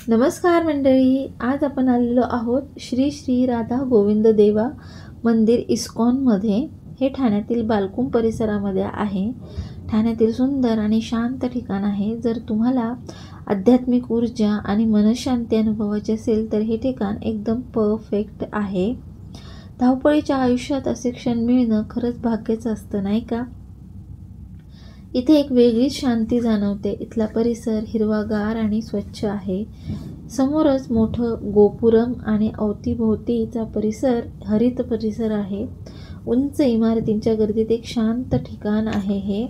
नमस्कार मंडळी, आज आपण आलेलो आहोत श्री श्री राधा गोविंद देवा मंदिर इस्कॉनमध्ये। हे ठाण्यातील बालकुंभ परिसरामध्ये आहे। ठाण्यातील सुंदर आणि शांत ठिकाण आहे। जर तुम्हाला आध्यात्मिक ऊर्जा आणि मनशांती अनुभवायची असेल तर हे ठिकाण एकदम परफेक्ट आहे। धावपळीच्या आयुष्यात असे क्षण मिळणं खरंच भाग्याचं असतं, नाही का? इथे एक वेगळीच शांती जाणवते। इथला परिसर हिरवागार आणि स्वच्छ आहे। समोरच मोठं गोपुरम आणि अवतीभोवतीचा परिसर हरित परिसर आहे। उंच इमारतींच्या गर्दीत एक शांत ठिकाण आहे हे।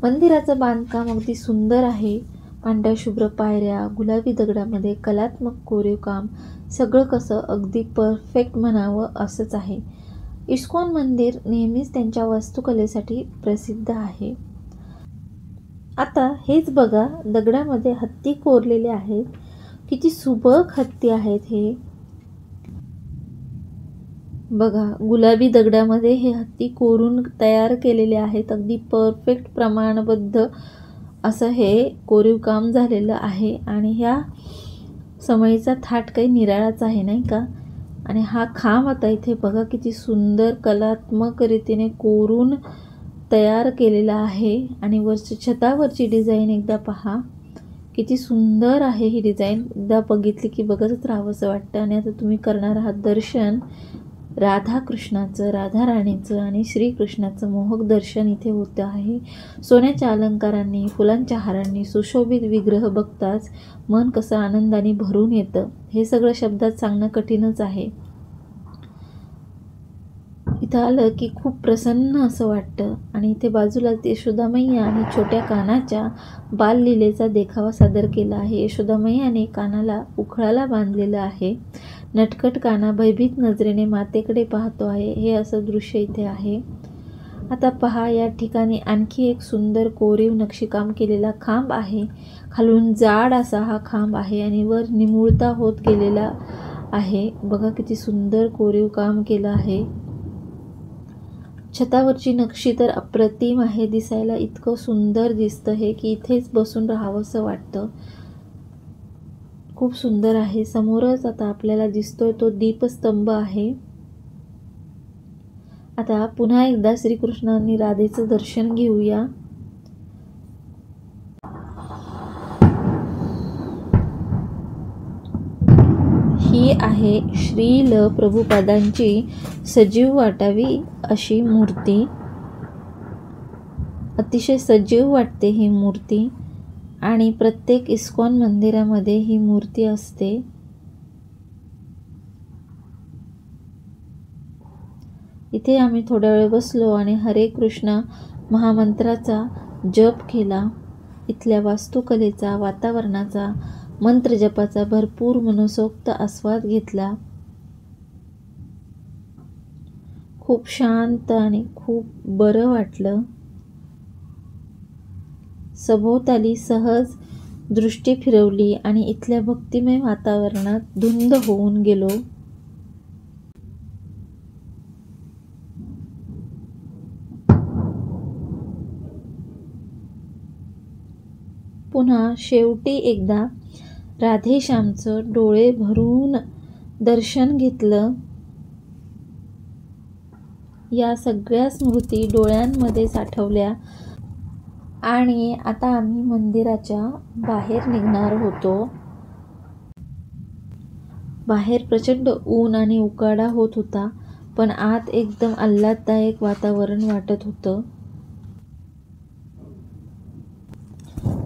मंदिराचं बांधकाम अगदी सुंदर आहे। पांढऱ्या शुभ्र पायऱ्या, गुलाबी दगडामध्ये कलात्मक कोरीव काम, सगळं कसं अगदी परफेक्ट म्हणावं असंच आहे। इस्कॉन मंदिर नेहमीच त्यांच्या वास्तुकलेसाठी प्रसिद्ध आहे। आता हेच बघा, दगडामध्ये हत्ती कोरलेले आहेत। किती सुबक हत्ती आहेत हे बघा। गुलाबी दगडामध्ये हे हत्ती कोरून तयार केलेले आहेत। अगदी परफेक्ट प्रमाणबद्ध असं हे कोरीव काम झालेलं आहे। आणि ह्या समईचा थाट काही निराळाच आहे, नाही का? आणि हा खांब आता इथे बघा किती सुंदर कलात्मक रीतीने कोरून तयार केलेला आहे। आणि वरची छतावरची डिझाईन एकदा पहा, किती सुंदर आहे ही डिझाईन। एकदा बघितली की बघतच राहावंसं वाटतं। आणि आता तुम्ही करणार आहात दर्शन राधाकृष्णाचं, राधा राणीचं आणि श्रीकृष्णाचं मोहक दर्शन इथे होतं आहे। सोन्याच्या अलंकारांनी, फुलांच्या हारांनी सुशोभित विग्रह बघताच मन कसं आनंदाने भरून येतं। हे सगळं शब्दात सांगणं कठीणच आहे। इथं आलं की खूप प्रसन्न असं वाटतं। आणि इथे बाजूला यशोदामैया आणि छोट्या कानाच्या बाललीलेचा देखावा सादर केला आहे। यशोदामैयाने कानाला उखळाला बांधलेलं आहे। नटखट काना भयभीत नजरेने मातेकडे पाहतो आहे। हे असं दृश्य इथे आहे। आता पहा, या ठिकाणी आणखी एक सुंदर कोरीव नक्षीकाम केलेला खांब आहे। खालून जाड असा हा खांब आहे आणि वर निमुळता होत गेलेला आहे। बघा किती सुंदर कोरीव काम केलं आहे। छतावरची नक्षी तर अप्रतिम आहे। दिसायला इतकं सुंदर दिसतं हे की इथेच बसून राहावंसं वाटतं। खूप सुंदर आहे। समोरच आता आपल्याला दिसतोय तो दीपस्तंभ आहे। आता पुन्हा एकदा श्रीकृष्ण आणि राधेचं दर्शन घेऊया। ही आहे श्रील प्रभुपादांची सजीव वाटावी अशी मूर्ती। अतिशय सजीव वाटते ही मूर्ती। आणि प्रत्येक इस्कॉन मंदिरामध्ये ही मूर्ती असते। इथे आम्ही थोडा वेळ बसलो आणि हरे कृष्ण महामंत्राचा जप केला। इथल्या वास्तुकलेचा, वातावरणाचा, मंत्र जपाचा भरपूर मनसोक्त आस्वाद घेतला। खूप शांत आणि खूप बरं वाटलं। सभोवताली सहज दृष्टी फिरवली आणि इथल्या भक्तिमय वातावरणात धुंद होऊन गेलो। पुन्हा शेवटी एकदा राधेश्यामचं डोळे भरून दर्शन घेतलं। या सगळ्या स्मृती डोळ्यांमध्ये साठवल्या। आणि आता आम्ही मंदिराच्या बाहेर निघणार होतो। बाहेर प्रचंड ऊन आणि उकाडा होत होता, पण आत एकदम आल्हाददायक वातावरण वाटत होतं।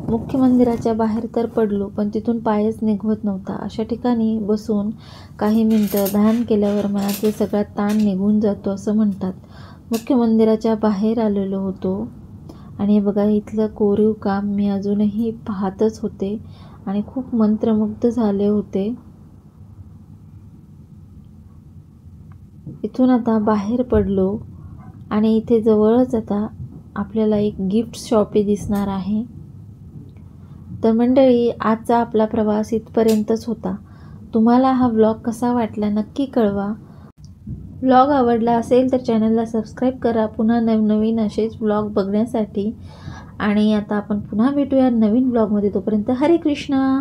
मुख्य मंदिराच्या बाहेर तर पडलो, पण तिथून पायच निघवत नव्हता। अशा ठिकाणी बसून काही मिनिटं ध्यान केल्यावर मनातला सगळा ताण निघून जातो असं म्हणतात। मुख्य मंदिराच्या बाहेर आलेलो होतो आणि बघा इथलं कोरीव काम मी अजूनही पाहतच होते आणि खूप मंत्रमुग्ध झाले होते। इथून आता बाहेर पडलो आणि इथे जवळच आता आपल्याला एक गिफ्ट शॉपी दिसणार आहे। तर मंडळी, आजचा आपला प्रवास इथपर्यंतच होता। तुम्हाला हा व्लॉग कसा वाटला नक्की कळवा। व्लॉग आवडला असेल तर चॅनलला सबस्क्राईब करा पुन्हा नवनवीन असेच व्लॉग बघण्यासाठी। आणि आता आपण पुन्हा भेटूया नवीन ब्लॉगमध्ये. तोपर्यंत हरे कृष्ण.